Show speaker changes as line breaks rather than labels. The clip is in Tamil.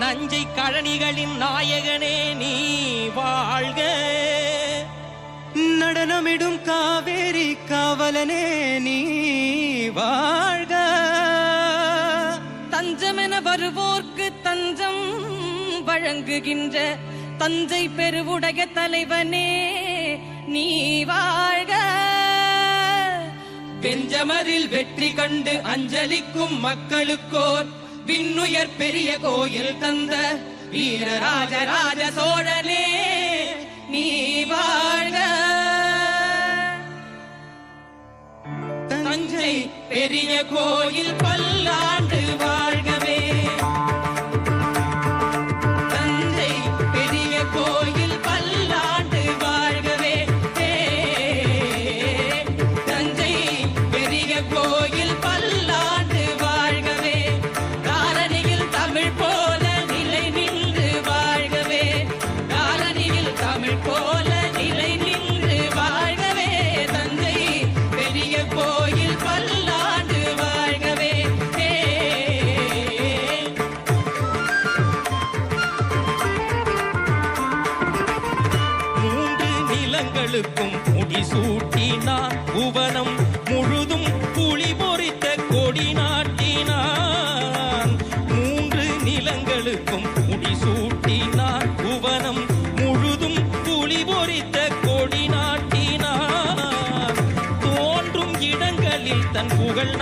நஞ்சை கழனிகளின் நாயகனே நீ வாழ்க.
நடனமிடும் காவேரி காவலனே நீ வாழ்க.
தஞ்சமென வருவோர்க்கு தஞ்சம் வழங்குகின்ற தஞ்சை பெருவுடைய தலைவனே நீ வாழ்க.
பெஞ்சமரில் வெற்றி கண்டு அஞ்சலிக்கும் மக்களுக்கோர் விண்ணுயர் பெரிய கோயில் தந்த வீரராஜராஜ சோழனே நீ வாழ்க. தஞ்சை பெரிய கோயில் பல்லாண்டு வாழ்கவே. தஞ்சை பெரிய கோயில் பல்லாண்டு வாழ்கவே. தஞ்சை பெரிய கோயில் பல்லாண்டு வாழ்கவே. காலனியில் தமிழ் போல நிலை நின்று வாழ்கவே. காலனியில் தமிழ் போல நிலை நின்று வாழ்கவே. தஞ்சை பெரிய கோயில் பல்லாண்டு வாழ்கவே. மூன்று நிலங்களுக்கும் முடிசூட்டினான் புவனம் முழுதும் புலி பொறித்த கொடி நாட்டினான். மூன்று நிலங்களுக்கும் முடிசூட்டினான் புவனம் முழுதும் புலி பொறித்த கொடி நாட்டினான். தோன்றும் இடங்களில் தன் புகழ்